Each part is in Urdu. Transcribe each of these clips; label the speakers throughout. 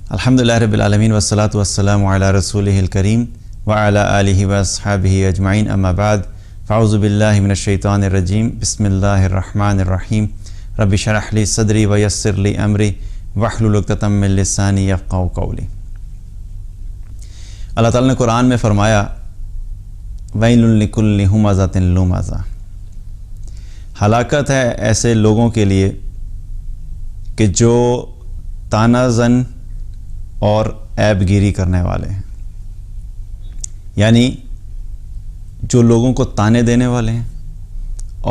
Speaker 1: الحمدللہ رب العالمین والصلاة والسلام علی رسولہ الکریم وعلی آلہ واصحابہ اجمعین اما بعد فاعوذ باللہ من الشیطان الرجیم بسم اللہ الرحمن الرحیم رب اشرح لی صدری ویسر لی امری واحلل عقدۃ من لسانی یفقہوا قولی۔ اللہ تعالیٰ نے قرآن میں فرمایا ویل لکل ہمزۃ لمزہ، ہلاکت ہے ایسے لوگوں کے لیے کہ جو طعنہ زن اور عیب گیری کرنے والے ہیں، یعنی جو لوگوں کو طعنے دینے والے ہیں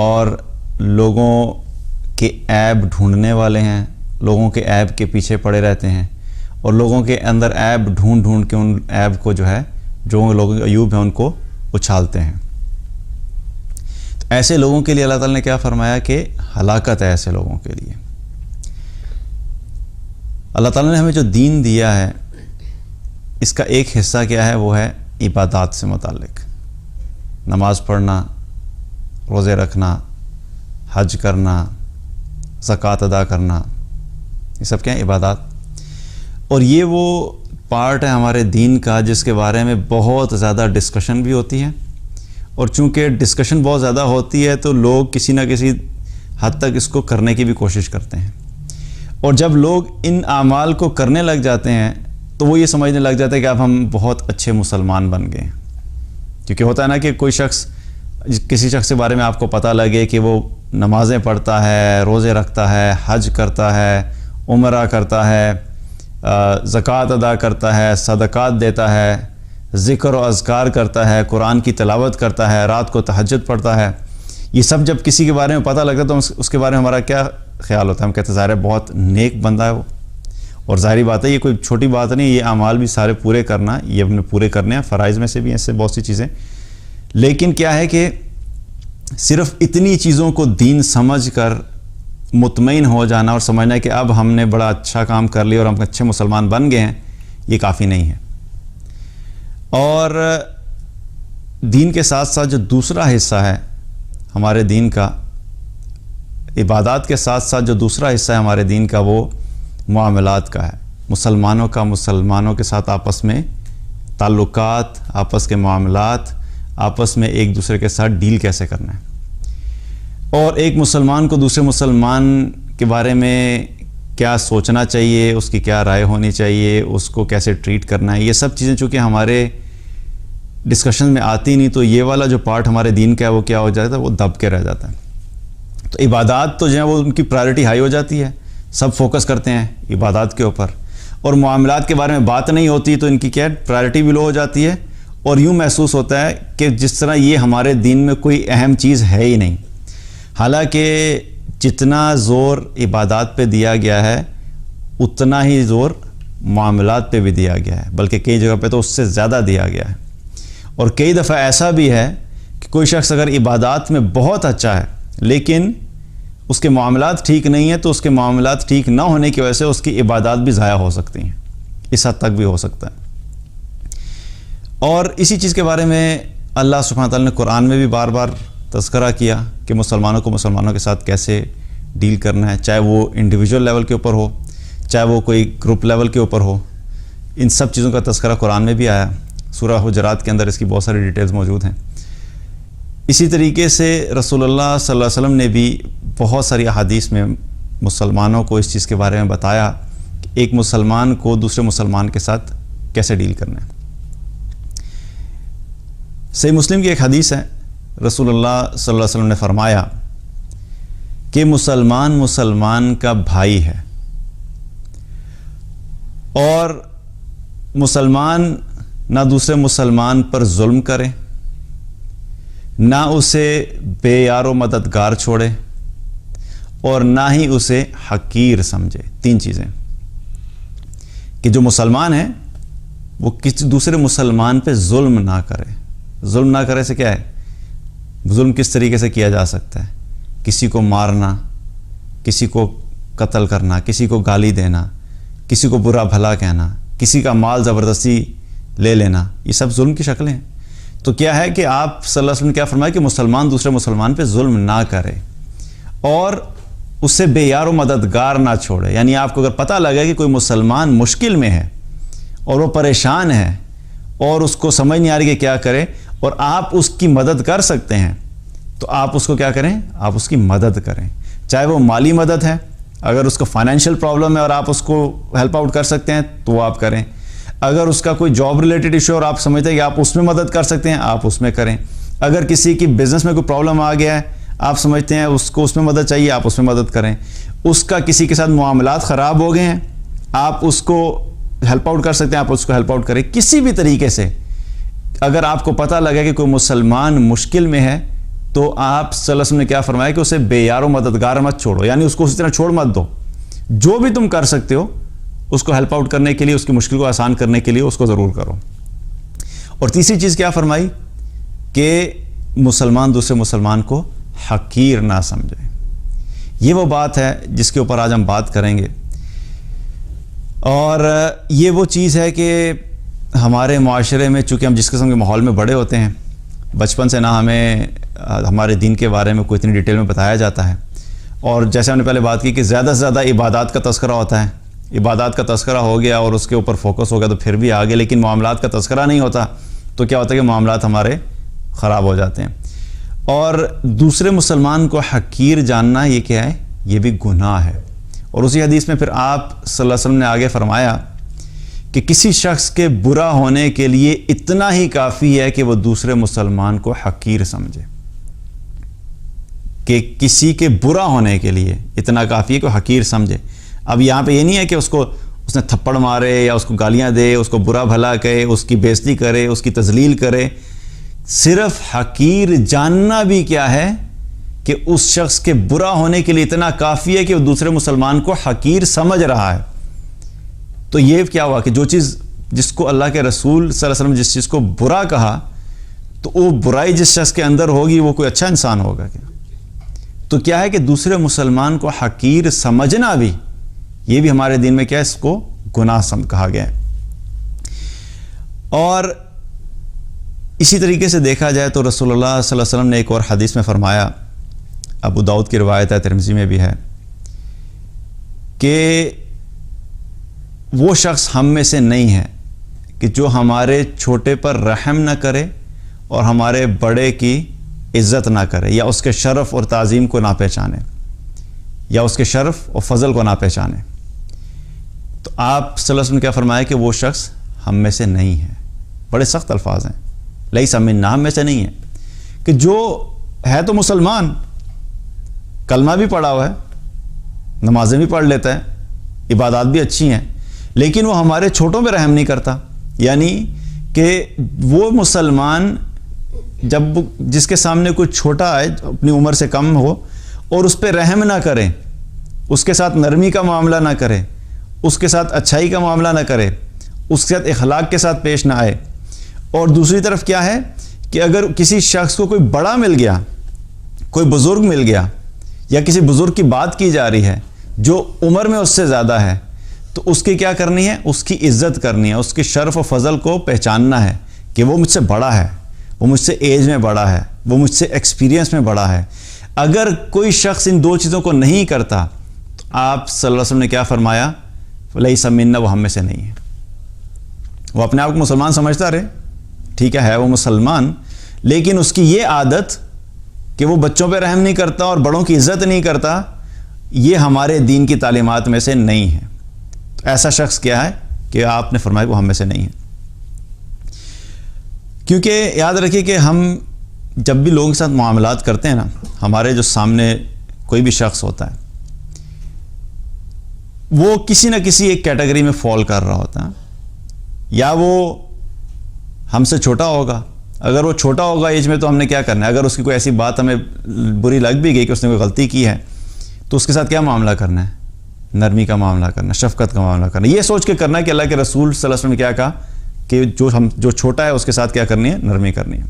Speaker 1: اور لوگوں کے عیب ڈھونڈنے والے ہیں، لوگوں کے عیب کے پیچھے پڑے رہتے ہیں اور لوگوں کے اندر عیب ڈھونڈ کے ان عیب کو جو لوگوں کے عیوب ہیں ان کو اچھالتے ہیں۔ تو ایسے لوگوں کے لیے اللہ تعالیٰ نے کیا فرمایا کہ ہلاکت ہے ایسے لوگوں کے لیے۔ اللہ تعالیٰ نے ہمیں جو دین دیا ہے اس کا ایک حصہ کیا ہے، وہ ہے عبادات سے متعلق، نماز پڑھنا، روزے رکھنا، حج کرنا، زکوٰۃ ادا کرنا، یہ سب کیا ہیں؟ عبادات۔ اور یہ وہ پارٹ ہے ہمارے دین کا جس کے بارے میں بہت زیادہ ڈسکشن بھی ہوتی ہے، اور چونکہ ڈسکشن بہت زیادہ ہوتی ہے تو لوگ کسی نہ کسی حد تک اس کو کرنے کی بھی کوشش کرتے ہیں، اور جب لوگ ان اعمال کو کرنے لگ جاتے ہیں تو وہ یہ سمجھنے لگ جاتے ہیں کہ اب ہم بہت اچھے مسلمان بن گئے ہیں۔ کیونکہ ہوتا ہے نا کہ کسی شخص کے بارے میں آپ کو پتہ لگے کہ وہ نمازیں پڑھتا ہے، روزے رکھتا ہے، حج کرتا ہے، عمرہ کرتا ہے، زکوٰۃ ادا کرتا ہے، صدقات دیتا ہے، ذکر و اذکار کرتا ہے، قرآن کی تلاوت کرتا ہے، رات کو تہجد پڑھتا ہے، یہ سب جب کسی کے بارے میں پتہ لگتا ہے تو اس کے بارے میں ہمارا کیا خیال ہوتا ہے؟ ہم کہتے ہیں ظاہر ہے بہت نیک بندہ ہے وہ، اور ظاہری بات ہے یہ کوئی چھوٹی بات نہیں، یہ اعمال بھی سارے پورے کرنا، یہ اپنے پورے کرنے ہیں، فرائض میں سے بھی ایسے بہت سی چیزیں۔ لیکن کیا ہے کہ صرف اتنی چیزوں کو دین سمجھ کر مطمئن ہو جانا اور سمجھنا کہ اب ہم نے بڑا اچھا کام کر لیا اور ہم اچھے مسلمان بن گئے ہیں، یہ کافی نہیں ہے۔ اور دین کے ساتھ ساتھ جو دوسرا حصہ ہے ہمارے دین کا، عبادات کے ساتھ ساتھ جو دوسرا حصہ ہے ہمارے دین کا وہ معاملات کا ہے، مسلمانوں کے ساتھ آپس میں تعلقات، آپس کے معاملات، آپس میں ایک دوسرے کے ساتھ ڈیل کیسے کرنا ہے، اور ایک مسلمان کو دوسرے مسلمان کے بارے میں کیا سوچنا چاہیے، اس کی کیا رائے ہونی چاہیے، اس کو کیسے ٹریٹ کرنا ہے، یہ سب چیزیں چونکہ ہمارے ڈسکشن میں آتی نہیں تو یہ والا جو پارٹ ہمارے دین کا ہے وہ کیا ہو جاتا ہے، وہ دب کے رہ جاتا ہے۔ تو عبادات تو جو ہیں وہ ان کی پرائرٹی ہائی ہو جاتی ہے، سب فوکس کرتے ہیں عبادات کے اوپر، اور معاملات کے بارے میں بات نہیں ہوتی تو ان کی کیا پرائرٹی بھی لو ہو جاتی ہے، اور یوں محسوس ہوتا ہے کہ جس طرح یہ ہمارے دین میں کوئی اہم چیز ہے ہی نہیں۔ حالانکہ جتنا زور عبادات پہ دیا گیا ہے اتنا ہی زور معاملات پہ بھی دیا گیا ہے، بلکہ کئی جگہ پہ تو اس سے زیادہ دیا گیا ہے۔ اور کئی دفعہ ایسا بھی ہے کہ کوئی شخص اگر عبادات میں بہت اچھا ہے لیکن اس کے معاملات ٹھیک نہیں ہیں تو اس کے معاملات ٹھیک نہ ہونے کی وجہ سے اس کی عبادات بھی ضائع ہو سکتی ہیں، اس حد تک بھی ہو سکتا ہے۔ اور اسی چیز کے بارے میں اللہ سبحانہ تعالیٰ نے قرآن میں بھی بار بار تذکرہ کیا کہ مسلمانوں کے ساتھ کیسے ڈیل کرنا ہے، چاہے وہ انڈیویجول لیول کے اوپر ہو، چاہے وہ کوئی گروپ لیول کے اوپر ہو، ان سب چیزوں کا تذکرہ قرآن میں بھی آیا۔ سورہ حجرات کے اندر اس کی بہت ساری ڈیٹیلز موجود ہیں۔ اسی طریقے سے رسول اللہ صلی اللہ علیہ وسلم نے بھی بہت ساری احادیث میں مسلمانوں کو اس چیز کے بارے میں بتایا کہ ایک مسلمان کو دوسرے مسلمان کے ساتھ کیسے ڈیل کرنا ہے۔ صحیح مسلم کی ایک حدیث ہے، رسول اللہ صلی اللہ علیہ وسلم نے فرمایا کہ مسلمان کا بھائی ہے، اور مسلمان نہ دوسرے مسلمان پر ظلم کرے، نہ اسے بے یار و مددگار چھوڑے، اور نہ ہی اسے حقیر سمجھے۔ تین چیزیں کہ جو مسلمان ہے وہ کسی دوسرے مسلمان پہ ظلم نہ کرے۔ ظلم نہ کرے سے کیا ہے؟ ظلم کس طریقے سے کیا جا سکتا ہے؟ کسی کو مارنا، کسی کو قتل کرنا، کسی کو گالی دینا، کسی کو برا بھلا کہنا، کسی کا مال زبردستی لے لینا، یہ سب ظلم کی شکلیں ہیں۔ تو کیا ہے کہ آپ صلی اللہ علیہ وسلم نے کیا فرمایا کہ مسلمان دوسرے مسلمان پہ ظلم نہ کرے، اور اسے بے یار و مددگار نہ چھوڑے. یعنی آپ کو اگر پتہ لگے کہ کوئی مسلمان مشکل میں ہے اور وہ پریشان ہے اور اس کو سمجھ نہیں آ رہی کہ کیا کرے اور آپ اس کی مدد کر سکتے ہیں تو آپ اس کو کیا کریں؟ آپ اس کی مدد کریں. چاہے وہ مالی مدد ہے، اگر اس کو فائنینشیل پرابلم ہے اور آپ اس کو ہیلپ آؤٹ کر سکتے ہیں تو وہ آپ کریں. اگر اس کا کوئی جاب ریلیٹڈ ایشو اور آپ سمجھتے ہیں کہ آپ اس میں مدد کر سکتے ہیں آپ اس میں کریں. اگر کسی کی بزنس میں کوئی پرابلم آ گیا ہے، آپ سمجھتے ہیں اس کو اس میں مدد چاہیے، آپ اس میں مدد کریں. اس کا کسی کے ساتھ معاملات خراب ہو گئے ہیں، آپ اس کو ہیلپ آؤٹ کر سکتے ہیں، آپ اس کو ہیلپ آؤٹ کریں. کسی بھی طریقے سے اگر آپ کو پتہ لگے کہ کوئی مسلمان مشکل میں ہے تو آپ صلی اللہ علیہ وسلم نے کیا فرمایا کہ اسے بے یار و مددگار مت چھوڑو. یعنی اس کو اسی طرح چھوڑ مت دو. جو بھی تم کر سکتے ہو اس کو ہیلپ آؤٹ کرنے کے لیے، اس کی مشکل کو آسان کرنے کے لیے اس کو ضرور کرو. اور تیسری چیز کیا فرمائی کہ مسلمان دوسرے مسلمان کو حقیر نہ سمجھے. یہ وہ بات ہے جس کے اوپر آج ہم بات کریں گے. اور یہ وہ چیز ہے کہ ہمارے معاشرے میں چونکہ ہم جس قسم کے ماحول میں بڑے ہوتے ہیں، بچپن سے نہ ہمیں ہمارے دین کے بارے میں کوئی اتنی ڈیٹیل میں بتایا جاتا ہے. اور جیسے ہم نے پہلے بات کی کہ زیادہ سے زیادہ عبادات کا تذکرہ ہوتا ہے. عبادات کا تذکرہ ہو گیا اور اس کے اوپر فوکس ہو گیا تو پھر بھی آگے، لیکن معاملات کا تذکرہ نہیں ہوتا تو کیا ہوتا ہے کہ معاملات ہمارے خراب ہو جاتے ہیں. اور دوسرے مسلمان کو حقیر جاننا یہ کیا ہے؟ یہ بھی گناہ ہے. اور اسی حدیث میں پھر آپ صلی اللہ علیہ وسلم نے آگے فرمایا کہ کسی شخص کے برا ہونے کے لیے اتنا ہی کافی ہے کہ وہ دوسرے مسلمان کو حقیر سمجھے. کہ کسی کے برا ہونے کے لیے اتنا کافی ہے کہ وہ حقیر سمجھے. اب یہاں پہ یہ نہیں ہے کہ اس نے تھپڑ مارے یا اس کو گالیاں دے، اس کو برا بھلا کہے، اس کی بے عزتی کرے، اس کی تذلیل کرے. صرف حقیر جاننا بھی کیا ہے کہ اس شخص کے برا ہونے کے لیے اتنا کافی ہے کہ وہ دوسرے مسلمان کو حقیر سمجھ رہا ہے. تو یہ کیا ہوا کہ جو چیز جس کو اللہ کے رسول صلی اللہ علیہ وسلم جس چیز کو برا کہا تو وہ برائی جس شخص کے اندر ہوگی وہ کوئی اچھا انسان ہوگا کیا؟ تو کیا ہے کہ دوسرے مسلمان کو حقیر سمجھنا بھی، یہ بھی ہمارے دین میں کیا ہے؟ اس کو گناہ کہا گیا ہے. اور اسی طریقے سے دیکھا جائے تو رسول اللہ صلی اللہ علیہ وسلم نے ایک اور حدیث میں فرمایا، ابو داؤد کی روایت ہے، ترمذی میں بھی ہے، کہ وہ شخص ہم میں سے نہیں ہے کہ جو ہمارے چھوٹے پر رحم نہ کرے اور ہمارے بڑے کی عزت نہ کرے یا اس کے شرف اور تعظیم کو نہ پہچانے یا اس کے شرف اور فضل کو نہ پہچانے. تو آپ صلی اللہ علیہ وسلم نے کیا فرمایا کہ وہ شخص ہم میں سے نہیں ہے. بڑے سخت الفاظ ہیں، لیس منا، ہم میں سے نہیں ہے. کہ جو ہے تو مسلمان، کلمہ بھی پڑھا ہوا ہے، نمازیں بھی پڑھ لیتا ہے، عبادات بھی اچھی ہیں، لیکن وہ ہمارے چھوٹوں پہ رحم نہیں کرتا. یعنی کہ وہ مسلمان جب جس کے سامنے کوئی چھوٹا آئے اپنی عمر سے کم ہو اور اس پہ رحم نہ کرے، اس کے ساتھ نرمی کا معاملہ نہ کرے، اس کے ساتھ اچھائی کا معاملہ نہ کرے، اس کے ساتھ اخلاق کے ساتھ پیش نہ آئے. اور دوسری طرف کیا ہے کہ اگر کسی شخص کو کوئی بڑا مل گیا، کوئی بزرگ مل گیا یا کسی بزرگ کی بات کی جا رہی ہے جو عمر میں اس سے زیادہ ہے، تو اس کی کیا کرنی ہے؟ اس کی عزت کرنی ہے، اس کے شرف و فضل کو پہچاننا ہے کہ وہ مجھ سے بڑا ہے، وہ مجھ سے ایج میں بڑا ہے، وہ مجھ سے ایکسپیرینس میں بڑا ہے. اگر کوئی شخص ان دو چیزوں کو نہیں کرتا تو آپ صلی اللہ علیہ وسلم نے کیا فرمایا؟ لیس منا، وہ ہم میں سے نہیں ہے. وہ اپنے آپ کو مسلمان سمجھتا رہے، ٹھیک ہے وہ مسلمان، لیکن اس کی یہ عادت کہ وہ بچوں پہ رحم نہیں کرتا اور بڑوں کی عزت نہیں کرتا، یہ ہمارے دین کی تعلیمات میں سے نہیں ہے. تو ایسا شخص کیا ہے کہ آپ نے فرمایا وہ ہم میں سے نہیں ہے. کیونکہ یاد رکھیے کہ ہم جب بھی لوگوں کے ساتھ معاملات کرتے ہیں نا، ہمارے جو سامنے کوئی بھی شخص ہوتا ہے وہ کسی نہ کسی ایک کیٹیگری میں فال کر رہا ہوتا ہے. یا وہ ہم سے چھوٹا ہوگا، اگر وہ چھوٹا ہوگا ایج میں تو ہم نے کیا کرنا ہے؟ اگر اس کی کوئی ایسی بات ہمیں بری لگ بھی گئی کہ اس نے کوئی غلطی کی ہے تو اس کے ساتھ کیا معاملہ کرنا ہے؟ نرمی کا معاملہ کرنا، شفقت کا معاملہ کرنا، یہ سوچ کے کرنا ہے کہ اللہ کے رسول صلی اللہ علیہ وسلم نے کیا کہا کہ جو چھوٹا ہے اس کے ساتھ کیا کرنی ہے؟ نرمی کرنی ہے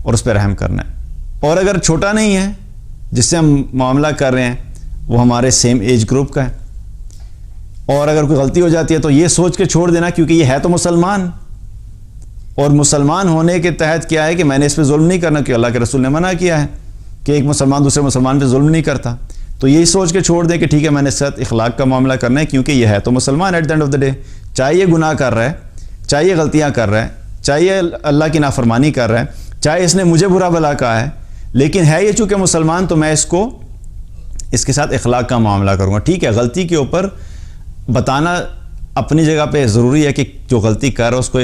Speaker 1: اور اس پہ رحم کرنا ہے. اور اگر چھوٹا نہیں ہے جس سے ہم معاملہ کر رہے ہیں وہ ہمارے سیم ایج گروپ کا ہے، اور اگر کوئی غلطی ہو جاتی ہے تو یہ سوچ کے چھوڑ دینا کیونکہ یہ ہے تو مسلمان، اور مسلمان ہونے کے تحت کیا ہے کہ میں نے اس پہ ظلم نہیں کرنا، کہ اللہ کے رسول نے منع کیا ہے کہ ایک مسلمان دوسرے مسلمان پہ ظلم نہیں کرتا. تو یہی سوچ کے چھوڑ دیں کہ ٹھیک ہے میں نے اس کے ساتھ اخلاق کا معاملہ کرنا ہے کیونکہ یہ ہے تو مسلمان at the end of the day, چاہے یہ گناہ کر رہا ہے، چاہے یہ غلطیاں کر رہا ہے، چاہے یہ اللہ کی نافرمانی کر رہا ہے، چاہے اس نے مجھے برا بھلا کہا ہے، لیکن ہے یہ چونکہ مسلمان تو میں اس کے ساتھ اخلاق کا معاملہ کروں گا. ٹھیک ہے، غلطی کے اوپر بتانا اپنی جگہ پہ ضروری ہے کہ جو غلطی کر رہا ہے اس کو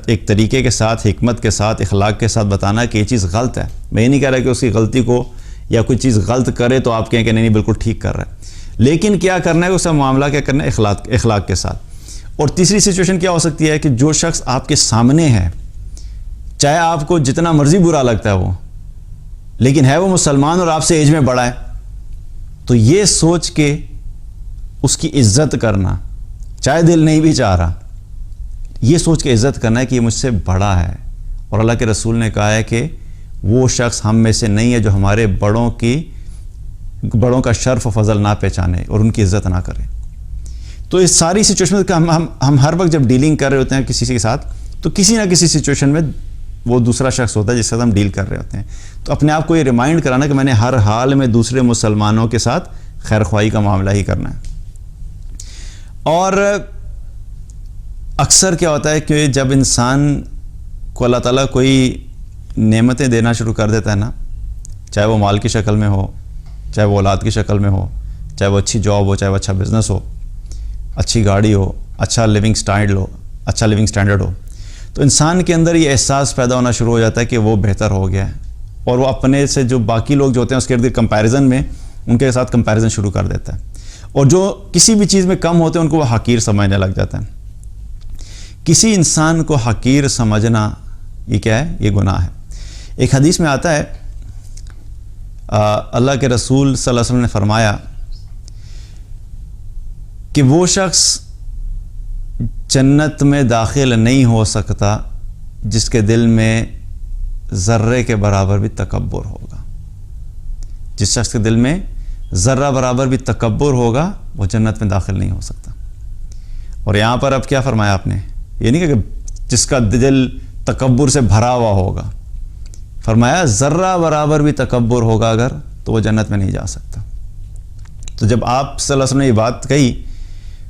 Speaker 1: ایک طریقے کے ساتھ، حکمت کے ساتھ، اخلاق کے ساتھ بتانا کہ یہ چیز غلط ہے. میں یہ نہیں کہہ رہا کہ اس کی غلطی کو یا کوئی چیز غلط کرے تو آپ کہیں کہ نہیں بالکل ٹھیک کر رہا ہے، لیکن کیا کرنا ہے اس کا معاملہ کیا کرنا ہے اخلاق کے ساتھ. اور تیسری سچویشن کیا ہو سکتی ہے کہ جو شخص آپ کے سامنے ہے، چاہے آپ کو جتنا مرضی برا لگتا ہے وہ، لیکن ہے وہ مسلمان اور آپ سے ایج میں بڑا ہے، تو یہ سوچ کے اس کی عزت کرنا، چاہے دل نہیں بھی چاہ رہا، یہ سوچ کے عزت کرنا ہے کہ یہ مجھ سے بڑا ہے. اور اللہ کے رسول نے کہا ہے کہ وہ شخص ہم میں سے نہیں ہے جو ہمارے بڑوں کا شرف و فضل نہ پہچانے اور ان کی عزت نہ کرے. تو اس ساری سچویشن کا ہم ہر وقت جب ڈیلنگ کر رہے ہوتے ہیں کسی کے ساتھ، تو کسی نہ کسی سچویشن میں وہ دوسرا شخص ہوتا ہے جس کے ساتھ ہم ڈیل کر رہے ہوتے ہیں. تو اپنے آپ کو یہ ریمائنڈ کرانا کہ میں نے ہر حال میں دوسرے مسلمانوں کے ساتھ خیر خواہی کا معاملہ ہی کرنا ہے. اور اکثر کیا ہوتا ہے کہ جب انسان کو اللہ تعالیٰ کوئی نعمتیں دینا شروع کر دیتا ہے نا، چاہے وہ مال کی شکل میں ہو، چاہے وہ اولاد کی شکل میں ہو، چاہے وہ اچھی جاب ہو، چاہے وہ اچھا بزنس ہو، اچھی گاڑی ہو، اچھا لیونگ سٹینڈرڈ ہو، تو انسان کے اندر یہ احساس پیدا ہونا شروع ہو جاتا ہے کہ وہ بہتر ہو گیا ہے، اور وہ اپنے سے جو باقی لوگ جو ہوتے ہیں اس کے ارد کمپیریزن میں ان کے ساتھ کمپیریزن شروع کر دیتا ہے. اور جو کسی بھی چیز میں کم ہوتے ہیں ان کو وہ حقیر سمجھنے لگ جاتا ہے. کسی انسان کو حقیر سمجھنا یہ کیا ہے؟ یہ گناہ ہے. ایک حدیث میں آتا ہے اللہ کے رسول صلی اللہ علیہ وسلم نے فرمایا کہ وہ شخص جنت میں داخل نہیں ہو سکتا جس کے دل میں ذرے کے برابر بھی تکبر ہوگا. جس شخص کے دل میں ذرہ برابر بھی تکبر ہوگا وہ جنت میں داخل نہیں ہو سکتا. اور یہاں پر اب کیا فرمایا آپ نے؟ یہ نہیں کہ جس کا دل تکبر سے بھرا ہوا ہوگا، فرمایا ذرہ برابر بھی تکبر ہوگا اگر تو وہ جنت میں نہیں جا سکتا. تو جب آپ صلی اللہ علیہ وسلم نے یہ بات کہی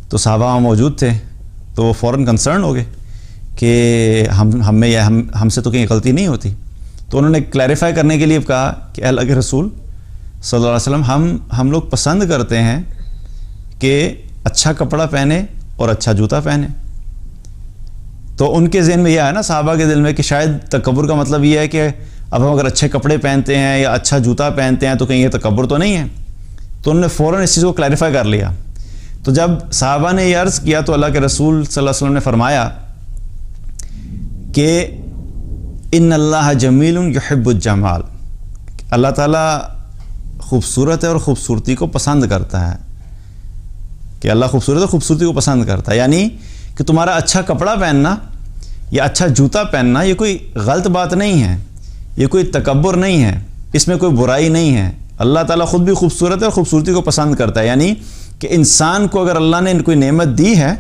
Speaker 1: تو صحابہ وہاں موجود تھے تو وہ فوراً کنسرن ہو گئے کہ ہم سے تو کہیں غلطی نہیں ہوتی. تو انہوں نے کلیریفائی کرنے کے لیے کہا کہ اے اللہ کے رسول صلی اللہ علیہ وسلم ہم لوگ پسند کرتے ہیں کہ اچھا کپڑا پہنے اور اچھا جوتا پہنے. تو ان کے ذہن میں یہ ہے نا، صحابہ کے دل میں، کہ شاید تکبر کا مطلب یہ ہے کہ اب ہم اگر اچھے کپڑے پہنتے ہیں یا اچھا جوتا پہنتے ہیں تو کہیں یہ تکبر تو نہیں ہے. تو انہوں نے فوراً اس چیز کو کلیریفائی کر لیا. تو جب صحابہ نے یہ عرض کیا تو اللہ کے رسول صلی اللہ علیہ وسلم نے فرمایا کہ ان اللہ جمیل یحب الجمال، اللہ تعالیٰ خوبصورت ہے اور خوبصورتی کو پسند کرتا ہے. کہ اللہ خوبصورت ہے، خوبصورتی کو پسند کرتا ہے، یعنی کہ تمہارا اچھا کپڑا پہننا یا اچھا جوتا پہننا یہ کوئی غلط بات نہیں ہے، یہ کوئی تکبر نہیں ہے، اس میں کوئی برائی نہیں ہے. اللہ تعالیٰ خود بھی خوبصورت ہے اور خوبصورتی کو پسند کرتا ہے. یعنی کہ انسان کو اگر اللہ نے کوئی نعمت دی ہے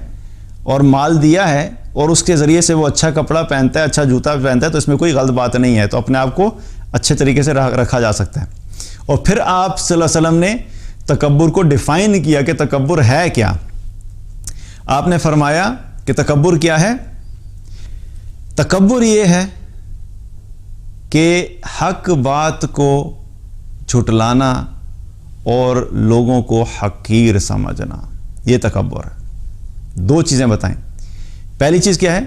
Speaker 1: اور مال دیا ہے اور اس کے ذریعے سے وہ اچھا کپڑا پہنتا ہے، اچھا جوتا پہنتا ہے، تو اس میں کوئی غلط بات نہیں ہے. تو اپنے آپ کو اچھے طریقے سے رکھا جا سکتا ہے. اور پھر آپ صلی اللہ علیہ وسلم نے تکبر کو ڈیفائن کیا کہ تکبر ہے کیا. آپ نے فرمایا کہ تکبر کیا ہے؟ تکبر یہ ہے کہ حق بات کو جھٹلانا اور لوگوں کو حقیر سمجھنا، یہ تکبر ہے. دو چیزیں بتائیں. پہلی چیز کیا ہے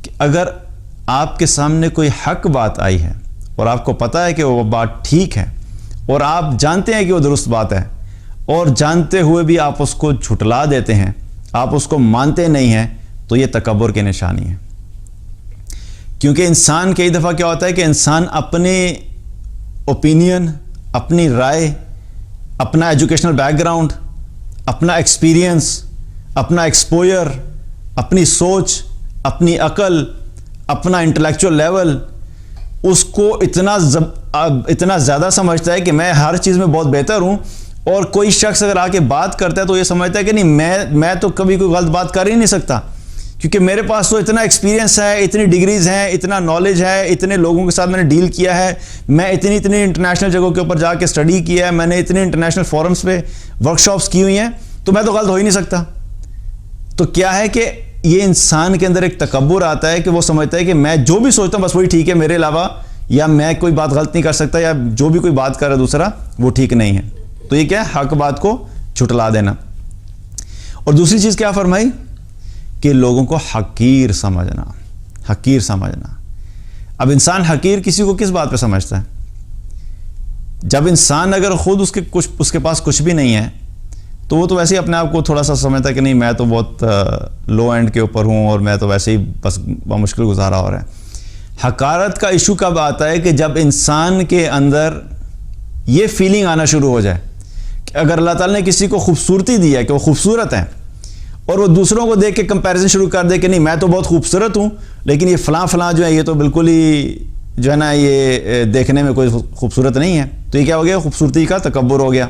Speaker 1: کہ اگر آپ کے سامنے کوئی حق بات آئی ہے اور آپ کو پتہ ہے کہ وہ بات ٹھیک ہے اور آپ جانتے ہیں کہ وہ درست بات ہے، اور جانتے ہوئے بھی آپ اس کو جھٹلا دیتے ہیں، آپ اس کو مانتے نہیں ہیں، تو یہ تکبر کی نشانی ہے. کیونکہ انسان کئی دفعہ کیا ہوتا ہے کہ انسان اپنے اوپینین، اپنی رائے، اپنا ایجوکیشنل بیک گراؤنڈ، اپنا ایکسپیرینس، اپنا ایکسپوئر، اپنی سوچ، اپنی عقل، اپنا انٹلیکچوئل لیول، اس کو اتنا زیادہ سمجھتا ہے کہ میں ہر چیز میں بہت بہتر ہوں. اور کوئی شخص اگر آ کے بات کرتا ہے تو یہ سمجھتا ہے کہ نہیں، میں تو کبھی کوئی غلط بات کر ہی نہیں سکتا، کیونکہ میرے پاس تو اتنا ایکسپیرینس ہے، اتنی ڈگریز ہیں، اتنا نالج ہے، اتنے لوگوں کے ساتھ میں نے ڈیل کیا ہے، میں اتنی انٹرنیشنل جگہوں کے اوپر جا کے اسٹڈی کیا ہے، میں نے اتنے انٹرنیشنل فورمز پہ ورکشاپس کی ہوئی ہیں، تو میں تو غلط ہو ہی نہیں سکتا. تو کیا ہے کہ یہ انسان کے اندر ایک تکبر آتا ہے کہ وہ سمجھتا ہے کہ میں جو بھی سوچتا ہوں بس وہی ٹھیک ہے، میرے علاوہ یا میں کوئی بات غلط نہیں کر سکتا، یا جو بھی کوئی بات کر رہا ہے دوسرا وہ ٹھیک نہیں ہے. تو یہ کیا ہے؟ حق بات کو جھٹلا دینا. اور دوسری چیز کیا فرمائی کہ لوگوں کو حقیر سمجھنا. حقیر سمجھنا. اب انسان حقیر کسی کو کس بات پہ سمجھتا ہے؟ جب انسان اگر خود اس کے پاس کچھ بھی نہیں ہے تو وہ تو ویسے ہی اپنے آپ کو تھوڑا سا سمجھتا ہے کہ نہیں میں تو بہت لو اینڈ کے اوپر ہوں اور میں تو ویسے ہی بس مشکل گزارا ہو رہا ہے. حقارت کا ایشو کب آتا ہے کہ جب انسان کے اندر یہ فیلنگ آنا شروع ہو جائے کہ اگر اللہ تعالیٰ نے کسی کو خوبصورتی دی ہے کہ وہ خوبصورت ہیں اور وہ دوسروں کو دیکھ کے کمپیریزن شروع کر دے کہ نہیں میں تو بہت خوبصورت ہوں لیکن یہ فلاں جو ہے یہ تو بالکل ہی جو ہے نا یہ دیکھنے میں کوئی خوبصورت نہیں ہے، تو یہ کیا ہو گیا؟ خوبصورتی کا تکبر ہو گیا.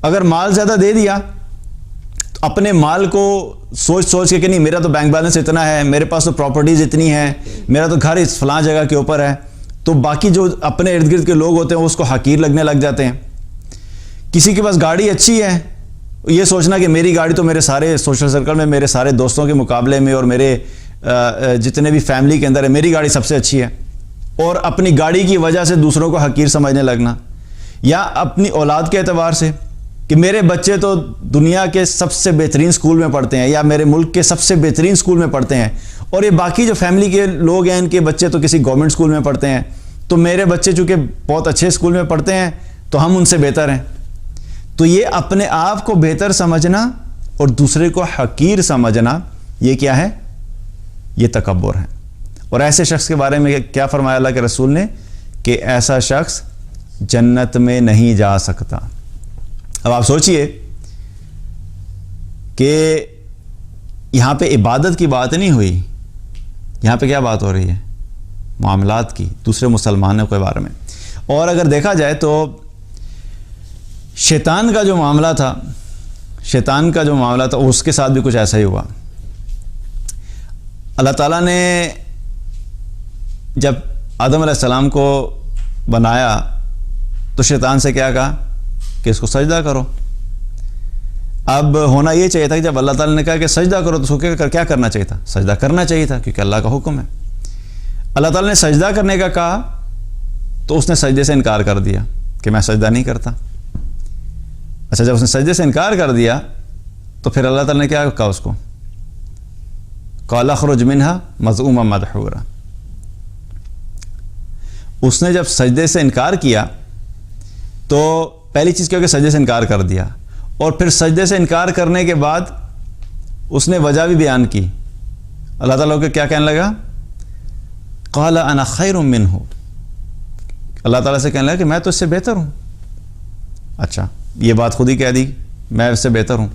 Speaker 1: اگر مال زیادہ دے دیا تو اپنے مال کو سوچ کے کہ نہیں میرا تو بینک بیلنس اتنا ہے، میرے پاس تو پراپرٹیز اتنی ہیں، میرا تو گھر اس فلاں جگہ کے اوپر ہے، تو باقی جو اپنے ارد گرد کے لوگ ہوتے ہیں وہ اس کو حقیر لگنے لگ جاتے ہیں. کسی کے پاس گاڑی اچھی ہے، یہ سوچنا کہ میری گاڑی تو میرے سارے سوشل سرکل میں میرے سارے دوستوں کے مقابلے میں اور میرے جتنے بھی فیملی کے اندر ہے میری گاڑی سب سے اچھی ہے، اور اپنی گاڑی کی وجہ سے دوسروں کو حقیر سمجھنے لگنا. یا اپنی اولاد کے اعتبار سے کہ میرے بچے تو دنیا کے سب سے بہترین سکول میں پڑھتے ہیں یا میرے ملک کے سب سے بہترین سکول میں پڑھتے ہیں، اور یہ باقی جو فیملی کے لوگ ہیں ان کے بچے تو کسی گورنمنٹ سکول میں پڑھتے ہیں، تو میرے بچے چونکہ بہت اچھے سکول میں پڑھتے ہیں تو ہم ان سے بہتر ہیں. تو یہ اپنے آپ کو بہتر سمجھنا اور دوسرے کو حقیر سمجھنا یہ کیا ہے؟ یہ تکبر ہے. اور ایسے شخص کے بارے میں کیا فرمایا اللہ کے رسول نے کہ ایسا شخص جنت میں نہیں جا سکتا. اب آپ سوچئے کہ یہاں پہ عبادت کی بات نہیں ہوئی، یہاں پہ کیا بات ہو رہی ہے؟ معاملات کی، دوسرے مسلمانوں کے بارے میں. اور اگر دیکھا جائے تو شیطان کا جو معاملہ تھا اس کے ساتھ بھی کچھ ایسا ہی ہوا. اللہ تعالیٰ نے جب آدم علیہ السلام کو بنایا تو شیطان سے کیا کہا کہ اس کو سجدہ کرو. اب ہونا یہ چاہیے تھا کہ جب اللہ تعالیٰ نے کہا کہ سجدہ کرو تو اس کو کیا کرنا چاہیے تھا؟ سجدہ کرنا چاہیے تھا، کیونکہ اللہ کا حکم ہے. اللہ تعالیٰ نے سجدہ کرنے کا کہا تو اس نے سجدے سے انکار کر دیا کہ میں سجدہ نہیں کرتا. اچھا، جب اس نے سجدے سے انکار کر دیا تو پھر اللہ تعالیٰ نے کیا کہا اس کو؟ قال اخرج منها مذءوما مدحورا. اس نے جب سجدے سے انکار کیا تو پہلی چیز کیا کہ سجدے سے انکار کر دیا، اور پھر سجدے سے انکار کرنے کے بعد اس نے وجہ بھی بیان کی. اللہ تعالیٰ کو کیا کہنے لگا؟ قال انا خیر منہ. اللہ تعالیٰ سے کہنے لگا کہ میں تو اس سے بہتر ہوں. اچھا، یہ بات خود ہی کہہ دی میں اس سے بہتر ہوں.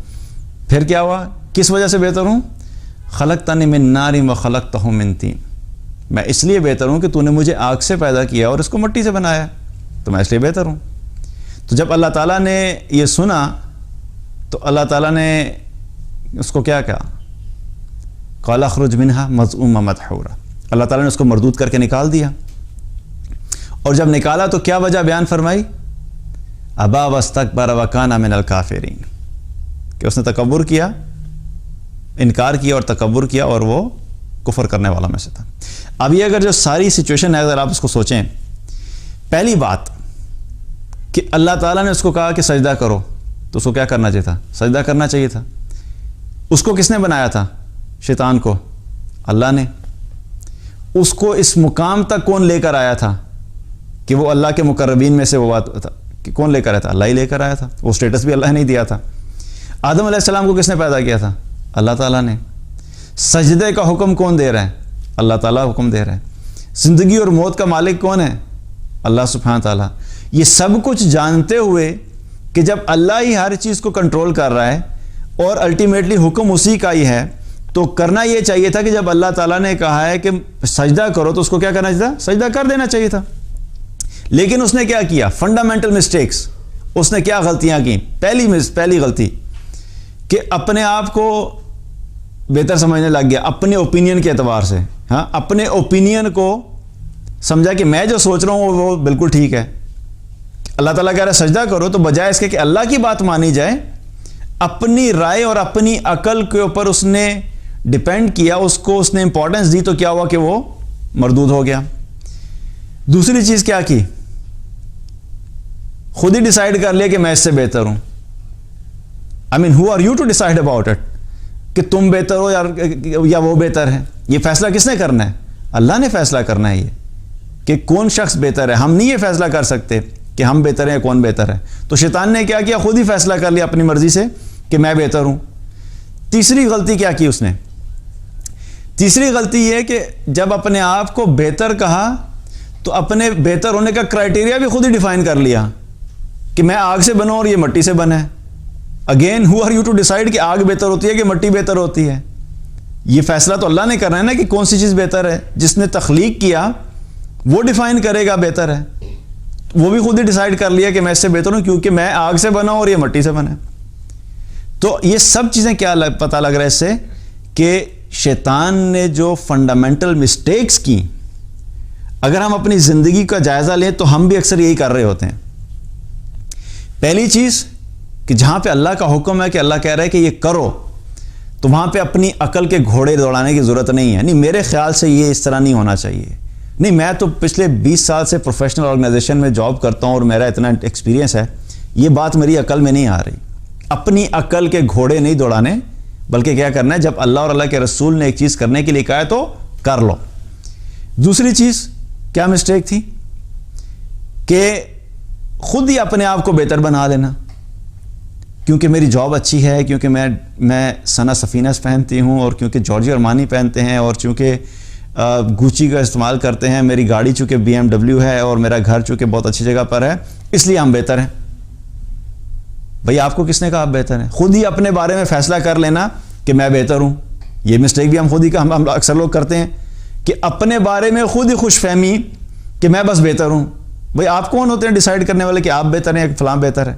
Speaker 1: پھر کیا ہوا؟ کس وجہ سے بہتر ہوں؟ خلقتنی من نار وخلقتہ من طین. میں اس لیے بہتر ہوں کہ تو نے مجھے آگ سے پیدا کیا اور اس کو مٹی سے بنایا، تو میں اس لیے بہتر ہوں. تو جب اللہ تعالیٰ نے یہ سنا تو اللہ تعالیٰ نے اس کو کیا کہا؟ قال اخرج منها مذءوما مدحورا. اللہ تعالیٰ نے اس کو مردود کر کے نکال دیا. اور جب نکالا تو کیا وجہ بیان فرمائی؟ ابا واستکبر وکان من الکافرین، کہ اس نے تکبر کیا، انکار کیا اور تکبر کیا اور وہ کفر کرنے والا میں سے تھا. اب یہ اگر جو ساری سچویشن ہے اگر آپ اس کو سوچیں، پہلی بات کہ اللہ تعالیٰ نے اس کو کہا کہ سجدہ کرو تو اس کو کیا کرنا چاہیے تھا؟ سجدہ کرنا چاہیے تھا. اس کو کس نے بنایا تھا؟ شیطان کو اللہ نے. اس کو اس مقام تک کون لے کر آیا تھا کہ وہ اللہ کے مقربین میں سے وہ بات تھا کہ کون لے کر آیا تھا؟ اللہ ہی لے کر آیا تھا. وہ سٹیٹس بھی اللہ نے دیا تھا. آدم علیہ السلام کو کس نے پیدا کیا تھا؟ اللہ تعالیٰ نے. سجدے کا حکم کون دے رہا ہے؟ اللہ تعالیٰ حکم دے رہا ہے. زندگی اور موت کا مالک کون ہے؟ اللہ سبحانہ تعالیٰ. یہ سب کچھ جانتے ہوئے کہ جب اللہ ہی ہر چیز کو کنٹرول کر رہا ہے اور الٹیمیٹلی حکم اسی کا ہی ہے، تو کرنا یہ چاہیے تھا کہ جب اللہ تعالیٰ نے کہا ہے کہ سجدہ کرو تو اس کو کیا کرنا چاہیے تھا؟ سجدہ کر دینا چاہیے تھا. لیکن اس نے کیا کیا؟ Fundamental mistakes. اس نے کیا غلطیاں کی؟ پہلی غلطی کہ اپنے آپ کو بہتر سمجھنے لگ گیا اپنے اوپینین کے اعتبار سے. ہاں اپنے اوپینین کو سمجھا کہ میں جو سوچ رہا ہوں وہ بالکل ٹھیک ہے. اللہ تعالیٰ کہہ رہا ہے سجدہ کرو، تو بجائے اس کے کہ اللہ کی بات مانی جائے، اپنی رائے اور اپنی عقل کے اوپر اس نے ڈیپینڈ کیا، اس کو اس نے امپورٹنس دی، تو کیا ہوا کہ وہ مردود ہو گیا. دوسری چیز کیا کی؟ خود ہی ڈیسائیڈ کر لیا کہ میں اس سے بہتر ہوں. I mean, who are you to decide about it؟ کہ تم بہتر ہو یا وہ بہتر ہے. یہ فیصلہ کس نے کرنا ہے؟ اللہ نے فیصلہ کرنا ہے یہ کہ کون شخص بہتر ہے. ہم نہیں یہ فیصلہ کر سکتے کہ ہم بہتر ہیں یا کون بہتر ہے. تو شیطان نے کیا کیا؟ خود ہی فیصلہ کر لیا اپنی مرضی سے کہ میں بہتر ہوں. تیسری غلطی کیا کی اس نے؟ تیسری غلطی یہ کہ جب اپنے آپ کو بہتر کہا تو اپنے بہتر ہونے کا کرائٹیریا بھی خود ہی ڈیفائن کر لیا کہ میں آگ سے بنا اور یہ مٹی سے بنا ہے. Again who are you to decide کہ آگ بہتر ہوتی ہے کہ مٹی بہتر ہوتی ہے؟ یہ فیصلہ تو اللہ نے کرنا ہے نا کہ کون سی چیز بہتر ہے. جس نے تخلیق کیا وہ ڈیفائن کرے گا بہتر ہے. وہ بھی خود ہی ڈیسائیڈ کر لیا کہ میں اس سے بہتر ہوں کیونکہ میں آگ سے بنا ہوں اور یہ مٹی سے بنا ہے. تو یہ سب چیزیں کیا پتہ لگ رہا ہے اس سے کہ شیطان نے جو فنڈامنٹل مسٹیکس کی، اگر ہم اپنی زندگی کا جائزہ لیں تو ہم بھی اکثر یہی کر رہے ہوتے ہیں. پہلی چیز کہ جہاں پہ اللہ کا حکم ہے کہ اللہ کہہ رہا ہے کہ یہ کرو، تو وہاں پہ اپنی عقل کے گھوڑے دوڑانے کی ضرورت نہیں ہے. نہیں میرے خیال سے یہ اس طرح نہیں ہونا چاہیے. نہیں میں تو پچھلے 20 سال سے پروفیشنل آرگنائزیشن میں جاب کرتا ہوں اور میرا اتنا ایکسپیرینس ہے، یہ بات میری عقل میں نہیں آ رہی. اپنی عقل کے گھوڑے نہیں دوڑانے، بلکہ کیا کرنا ہے، جب اللہ اور اللہ کے رسول نے ایک چیز کرنے کے لیے کہا ہے تو کر لو. دوسری چیز کیا مسٹیک تھی کہ خود ہی اپنے آپ کو بہتر بنا لینا. کیونکہ میری جاب اچھی ہے، کیونکہ میں سنا سفینس پہنتی ہوں، اور کیونکہ جارجیو ارمانی پہنتے ہیں، اور چونکہ گوچی کا استعمال کرتے ہیں، میری گاڑی چونکہ BMW ہے، اور میرا گھر چونکہ بہت اچھی جگہ پر ہے، اس لیے ہم بہتر ہیں. بھئی آپ کو کس نے کہا آپ بہتر ہیں؟ خود ہی اپنے بارے میں فیصلہ کر لینا کہ میں بہتر ہوں. یہ مسٹیک بھی ہم خود ہی ہم اکثر لوگ کرتے ہیں کہ اپنے بارے میں خود ہی خوش فہمی کہ میں بس بہتر ہوں. بھئی آپ کون ہوتے ہیں ڈیسائیڈ کرنے والے کہ آپ بہتر ہیں یا فلاں بہتر ہے؟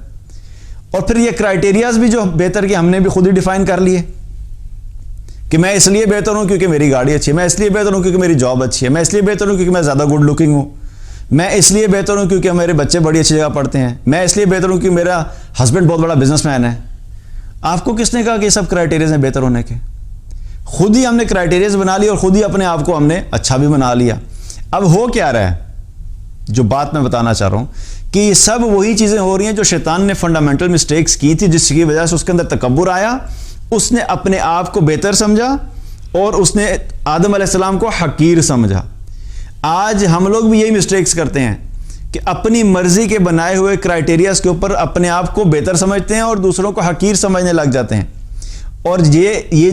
Speaker 1: اور پھر یہ کرائٹیریاز بھی جو بہتر کے ہم نے بھی خود ہی ڈیفائن کر لیے کہ میں اس لیے بہتر ہوں کیونکہ میری گاڑی اچھی ہے، میں اس لیے بہتر ہوں کیونکہ میری جاب اچھی ہے، میں اس لیے بہتر ہوں کیونکہ میں زیادہ گڈ لکنگ ہوں، میں اس لیے بہتر ہوں کیونکہ میرے بچے بڑی اچھی جگہ پڑھتے ہیں، میں اس لیے بہتر ہوں کیونکہ میرا ہسبینڈ بہت بڑا بزنس مین ہے. آپ کو کس نے کہا کہ یہ سب کرائٹیریاز ہیں بہتر ہونے کے؟ خود ہی ہم نے کرائٹیریاز بنا لیے اور خود ہی اپنے آپ کو ہم نے اچھا بھی بنا لیا. اب ہو کیا رہا ہے، جو بات میں بتانا چاہ رہا ہوں کہ یہ سب وہی چیزیں ہو رہی ہیں جو شیطان نے فنڈامنٹل مسٹیکس کی تھی، جس کی وجہ سے اس کے اندر تکبر آیا. اس نے اپنے آپ کو بہتر سمجھا اور اس نے آدم علیہ السلام کو حقیر سمجھا. آج ہم لوگ بھی یہی مسٹیکس کرتے ہیں کہ اپنی مرضی کے بنائے ہوئے کرائٹیریاز کے اوپر اپنے آپ کو بہتر سمجھتے ہیں اور دوسروں کو حقیر سمجھنے لگ جاتے ہیں. اور یہ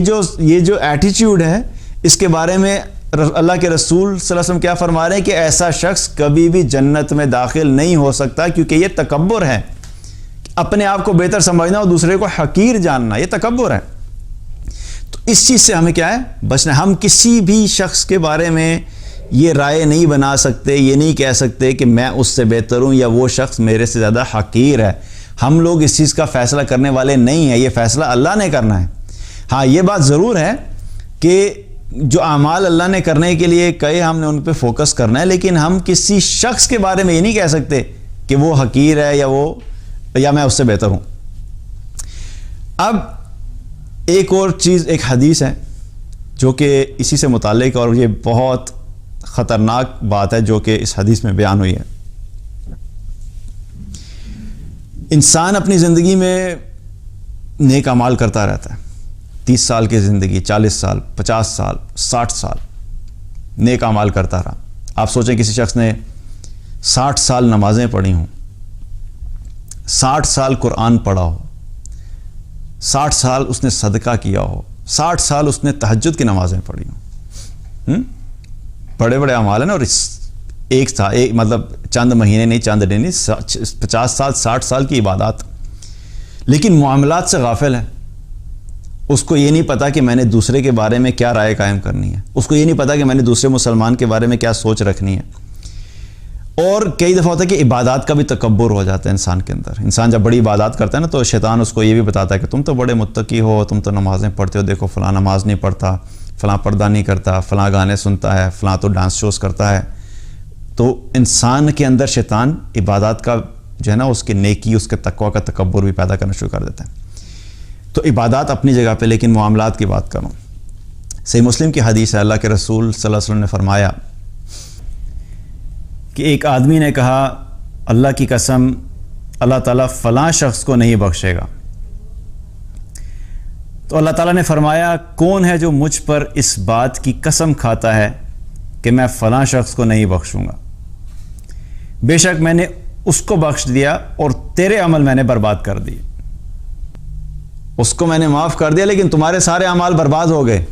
Speaker 1: جو ایٹیچیوڈ ہے، اس کے بارے میں اللہ کے رسول صلی اللہ علیہ وسلم کیا فرما رہے ہیں کہ ایسا شخص کبھی بھی جنت میں داخل نہیں ہو سکتا، کیونکہ یہ تکبر ہے. اپنے آپ کو بہتر سمجھنا اور دوسرے کو حقیر جاننا، یہ تکبر ہے. تو اس چیز سے ہمیں کیا ہے، بچنا. ہم کسی بھی شخص کے بارے میں یہ رائے نہیں بنا سکتے، یہ نہیں کہہ سکتے کہ میں اس سے بہتر ہوں یا وہ شخص میرے سے زیادہ حقیر ہے. ہم لوگ اس چیز کا فیصلہ کرنے والے نہیں ہیں، یہ فیصلہ اللہ نے کرنا ہے. ہاں یہ بات ضرور ہے کہ جو اعمال اللہ نے کرنے کے لیے کہے ہم نے ان پہ فوکس کرنا ہے، لیکن ہم کسی شخص کے بارے میں یہ نہیں کہہ سکتے کہ وہ حقیر ہے یا میں اس سے بہتر ہوں. اب ایک اور چیز، ایک حدیث ہے جو کہ اسی سے متعلق، اور یہ بہت خطرناک بات ہے جو کہ اس حدیث میں بیان ہوئی ہے. انسان اپنی زندگی میں نیک اعمال کرتا رہتا ہے. 30 سال کی زندگی، 40 سال، 50 سال، 60 سال نیک اعمال کرتا رہا. آپ سوچیں کسی شخص نے 60 سال نمازیں پڑھی ہوں، 60 سال قرآن پڑھا ہو، 60 سال اس نے صدقہ کیا ہو، 60 سال اس نے تہجد کی نمازیں پڑھی ہوں. بڑے بڑے اعمال ہیں نا. اور ایک مطلب چند مہینے نہیں، چند دن نہیں، 50 سال 60 سال کی عبادات. لیکن معاملات سے غافل ہے. اس کو یہ نہیں پتا کہ میں نے دوسرے کے بارے میں کیا رائے قائم کرنی ہے. اس کو یہ نہیں پتا کہ میں نے دوسرے مسلمان کے بارے میں کیا سوچ رکھنی ہے. اور کئی دفعہ ہوتا ہے کہ عبادات کا بھی تکبر ہو جاتا ہے انسان کے اندر. انسان جب بڑی عبادات کرتا ہے نا تو شیطان اس کو یہ بھی بتاتا ہے کہ تم تو بڑے متقی ہو, تم تو نمازیں پڑھتے ہو, دیکھو فلاں نماز نہیں پڑھتا, فلاں پردہ نہیں کرتا, فلاں گانے سنتا ہے, فلاں تو ڈانس شوز کرتا ہے. تو انسان کے اندر شیطان عبادات کا جو ہے نا اس کی نیکی, اس کے تقوی کا تکبر بھی پیدا کرنا شروع کر دیتا ہے. تو عبادات اپنی جگہ پہ, لیکن معاملات کی بات کروں. صحیح مسلم کی حدیث ہے, اللہ کے رسول صلی اللہ علیہ وسلم نے فرمایا کہ ایک آدمی نے کہا اللہ کی قسم اللہ تعالیٰ فلاں شخص کو نہیں بخشے گا. تو اللہ تعالیٰ نے فرمایا کون ہے جو مجھ پر اس بات کی قسم کھاتا ہے کہ میں فلاں شخص کو نہیں بخشوں گا؟ بے شک میں نے اس کو بخش دیا اور تیرے عمل میں نے برباد کر دیے. اس کو میں نے معاف کر دیا لیکن تمہارے سارے اعمال برباد ہو گئے.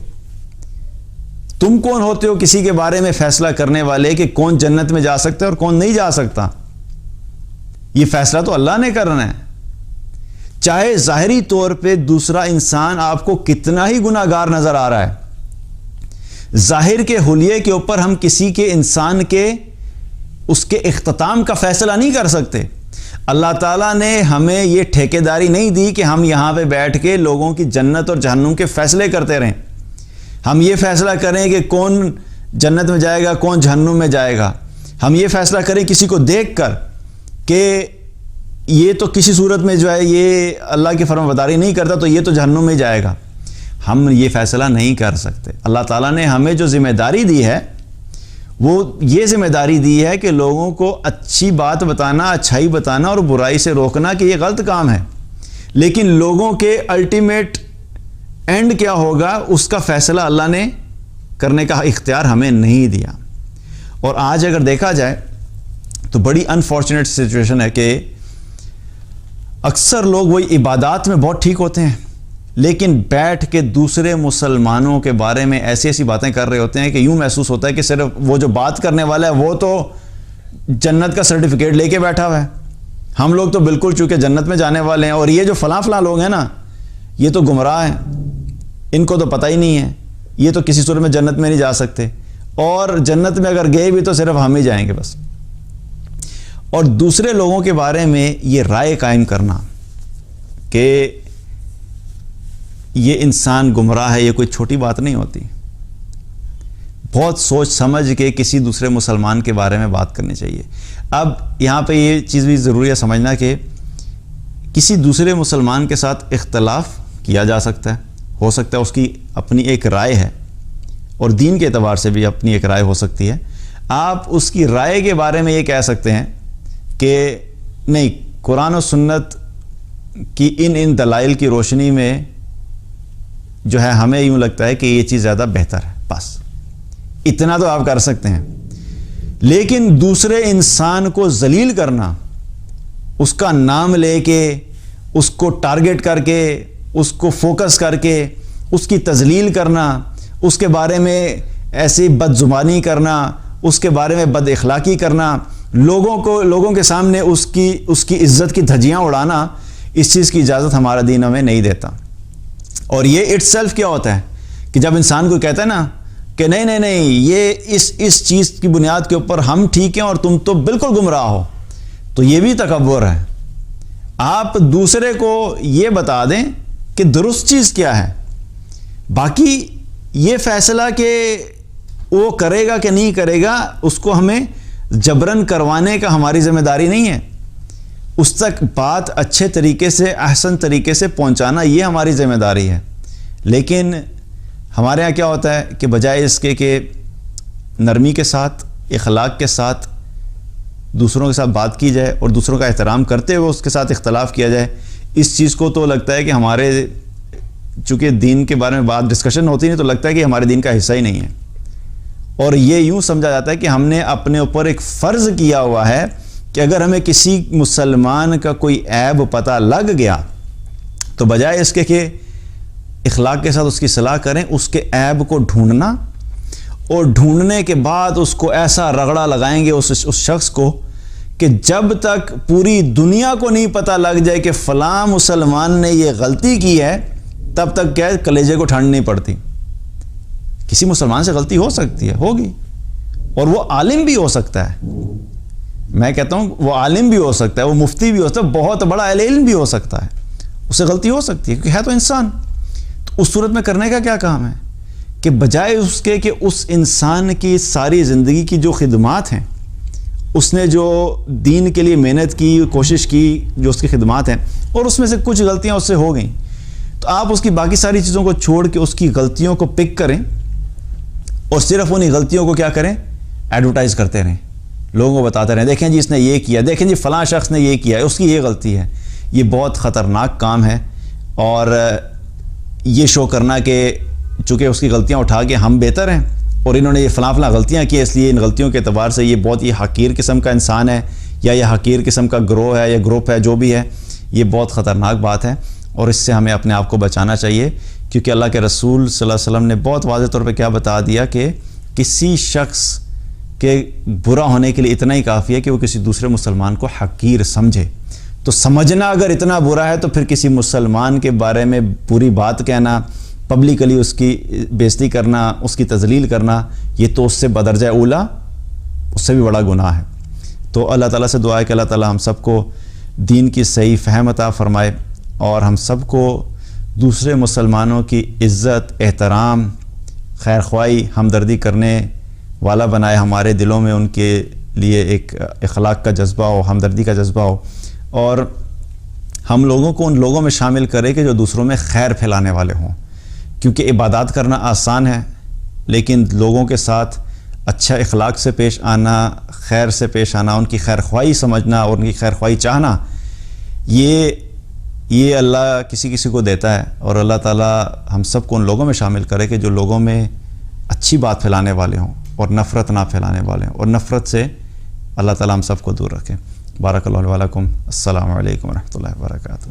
Speaker 1: تم کون ہوتے ہو کسی کے بارے میں فیصلہ کرنے والے کہ کون جنت میں جا سکتا ہے اور کون نہیں جا سکتا؟ یہ فیصلہ تو اللہ نے کرنا ہے. چاہے ظاہری طور پہ دوسرا انسان آپ کو کتنا ہی گناہگار نظر آ رہا ہے, ظاہر کے حلیے کے اوپر ہم کسی کے انسان کے اس کے اختتام کا فیصلہ نہیں کر سکتے. اللہ تعالیٰ نے ہمیں یہ ٹھیکیداری نہیں دی کہ ہم یہاں پہ بیٹھ کے لوگوں کی جنت اور جہنم کے فیصلے کرتے رہیں. ہم یہ فیصلہ کریں کہ کون جنت میں جائے گا کون جہنم میں جائے گا. ہم یہ فیصلہ کریں کسی کو دیکھ کر کہ یہ تو کسی صورت میں جو ہے یہ اللہ کی فرمانبرداری نہیں کرتا تو یہ تو جہنم میں جائے گا. ہم یہ فیصلہ نہیں کر سکتے. اللہ تعالیٰ نے ہمیں جو ذمہ داری دی ہے وہ یہ ذمہ داری دی ہے کہ لوگوں کو اچھی بات بتانا, اچھائی بتانا اور برائی سے روکنا کہ یہ غلط کام ہے. لیکن لوگوں کے الٹیمیٹ اینڈ کیا ہوگا اس کا فیصلہ اللہ نے کرنے کا اختیار ہمیں نہیں دیا. اور آج اگر دیکھا جائے تو بڑی انفارچونیٹ سچویشن ہے کہ اکثر لوگ وہی عبادات میں بہت ٹھیک ہوتے ہیں لیکن بیٹھ کے دوسرے مسلمانوں کے بارے میں ایسی ایسی باتیں کر رہے ہوتے ہیں کہ یوں محسوس ہوتا ہے کہ صرف وہ جو بات کرنے والا ہے وہ تو جنت کا سرٹیفکیٹ لے کے بیٹھا ہوا ہے, ہم لوگ تو بالکل چونکہ جنت میں جانے والے ہیں, اور یہ جو فلاں فلاں لوگ ہیں نا یہ تو گمراہ ہیں, ان کو تو پتہ ہی نہیں ہے, یہ تو کسی صورت میں جنت میں نہیں جا سکتے, اور جنت میں اگر گئے بھی تو صرف ہم ہی جائیں گے بس. اور دوسرے لوگوں کے بارے میں یہ رائے قائم کرنا کہ یہ انسان گمراہ ہے یہ کوئی چھوٹی بات نہیں ہوتی. بہت سوچ سمجھ کے کسی دوسرے مسلمان کے بارے میں بات کرنی چاہیے. اب یہاں پہ یہ چیز بھی ضروری ہے سمجھنا کہ کسی دوسرے مسلمان کے ساتھ اختلاف کیا جا سکتا ہے, ہو سکتا ہے اس کی اپنی ایک رائے ہے اور دین کے اعتبار سے بھی اپنی ایک رائے ہو سکتی ہے. آپ اس کی رائے کے بارے میں یہ کہہ سکتے ہیں کہ نہیں قرآن و سنت کی ان دلائل کی روشنی میں جو ہے ہمیں یوں لگتا ہے کہ یہ چیز زیادہ بہتر ہے, بس اتنا تو آپ کر سکتے ہیں. لیکن دوسرے انسان کو ذلیل کرنا, اس کا نام لے کے اس کو ٹارگٹ کر کے اس کو فوکس کر کے اس کی تذلیل کرنا, اس کے بارے میں ایسی بدزبانی کرنا, اس کے بارے میں بد اخلاقی کرنا, لوگوں کے سامنے اس کی عزت کی دھجیاں اڑانا, اس چیز کی اجازت ہمارا دین ہمیں نہیں دیتا. اور یہ اٹ سیلف کیا ہوتا ہے کہ جب انسان کو کہتا ہے نا کہ نہیں یہ اس چیز کی بنیاد کے اوپر ہم ٹھیک ہیں اور تم تو بالکل گمراہ ہو, تو یہ بھی تکبر ہے. آپ دوسرے کو یہ بتا دیں کہ درست چیز کیا ہے, باقی یہ فیصلہ کہ وہ کرے گا کہ نہیں کرے گا اس کو ہمیں جبرن کروانے کا ہماری ذمہ داری نہیں ہے. اس تک بات اچھے طریقے سے احسن طریقے سے پہنچانا یہ ہماری ذمہ داری ہے. لیکن ہمارے ہاں کیا ہوتا ہے کہ بجائے اس کے کہ نرمی کے ساتھ اخلاق کے ساتھ دوسروں کے ساتھ بات کی جائے اور دوسروں کا احترام کرتے ہوئے اس کے ساتھ اختلاف کیا جائے, اس چیز کو تو لگتا ہے کہ ہمارے چونکہ دین کے بارے میں بات ڈسکشن ہوتی نہیں تو لگتا ہے کہ ہمارے دین کا حصہ ہی نہیں ہے. اور یہ یوں سمجھا جاتا ہے کہ ہم نے اپنے اوپر ایک فرض کیا ہوا ہے کہ اگر ہمیں کسی مسلمان کا کوئی عیب پتہ لگ گیا تو بجائے اس کے کہ اخلاق کے ساتھ اس کی صلاح کریں, اس کے عیب کو ڈھونڈنا اور ڈھونڈنے کے بعد اس کو ایسا رگڑا لگائیں گے اس شخص کو کہ جب تک پوری دنیا کو نہیں پتہ لگ جائے کہ فلاں مسلمان نے یہ غلطی کی ہے تب تک کیا کلیجے کو ٹھنڈ نہیں پڑتی. کسی مسلمان سے غلطی ہو سکتی ہے, ہوگی, اور وہ عالم بھی ہو سکتا ہے, میں کہتا ہوں وہ عالم بھی ہو سکتا ہے, وہ مفتی بھی ہو سکتا ہے, بہت بڑا اہل علم بھی ہو سکتا ہے, اسے غلطی ہو سکتی ہے کیونکہ ہے تو انسان. تو اس صورت میں کرنے کا کیا کام ہے کہ بجائے اس کے کہ اس انسان کی ساری زندگی کی جو خدمات ہیں, اس نے جو دین کے لیے محنت کی, کوشش کی, جو اس کی خدمات ہیں, اور اس میں سے کچھ غلطیاں اس سے ہو گئیں, تو آپ اس کی باقی ساری چیزوں کو چھوڑ کے اس کی غلطیوں کو پک کریں اور صرف انہی غلطیوں کو کیا کریں, ایڈورٹائز کرتے رہیں, لوگوں کو بتاتے رہیں دیکھیں جی اس نے یہ کیا, دیکھیں جی فلاں شخص نے یہ کیا ہے, اس کی یہ غلطی ہے. یہ بہت خطرناک کام ہے. اور یہ شو کرنا کہ چونکہ اس کی غلطیاں اٹھا کے ہم بہتر ہیں اور انہوں نے یہ فلاں غلطیاں کی, اس لیے ان غلطیوں کے اعتبار سے یہ بہت ہی حقیر قسم کا انسان ہے, یا یہ حقیر قسم کا گروہ ہے یا گروپ ہے, جو بھی ہے, یہ بہت خطرناک بات ہے. اور اس سے ہمیں اپنے آپ کو بچانا چاہیے, کیونکہ اللہ کے رسول صلی اللہ علیہ وسلم نے بہت واضح طور پہ کیا بتا دیا کہ کسی شخص کے برا ہونے کے لیے اتنا ہی کافی ہے کہ وہ کسی دوسرے مسلمان کو حقیر سمجھے. تو سمجھنا اگر اتنا برا ہے تو پھر کسی مسلمان کے بارے میں بری بات کہنا, پبلکلی اس کی بےزتی کرنا, اس کی تذلیل کرنا, یہ تو اس سے بدرجہ اولا, اس سے بھی بڑا گناہ ہے. تو اللہ تعالیٰ سے دعا ہے کہ اللہ تعالیٰ ہم سب کو دین کی صحیح فہم عطا فرمائے اور ہم سب کو دوسرے مسلمانوں کی عزت, احترام, خیر خواہی, ہمدردی کرنے والا بنائے, ہمارے دلوں میں ان کے لیے ایک اخلاق کا جذبہ ہو, ہمدردی کا جذبہ ہو, اور ہم لوگوں کو ان لوگوں میں شامل کرے کہ جو دوسروں میں خیر پھیلانے والے ہوں. کیونکہ عبادات کرنا آسان ہے, لیکن لوگوں کے ساتھ اچھا اخلاق سے پیش آنا, خیر سے پیش آنا, ان کی خیر خواہی سمجھنا اور ان کی خیر خواہی چاہنا, یہ اللہ کسی کسی کو دیتا ہے. اور اللہ تعالیٰ ہم سب کو ان لوگوں میں شامل کرے کہ جو لوگوں میں اچھی بات پھیلانے والے ہوں اور نفرت نہ پھیلانے والے ہوں, اور نفرت سے اللہ تعالیٰ ہم سب کو دور رکھے. بارک اللہ علیہ ولکم. السلام علیکم ورحمۃ اللہ وبرکاتہ.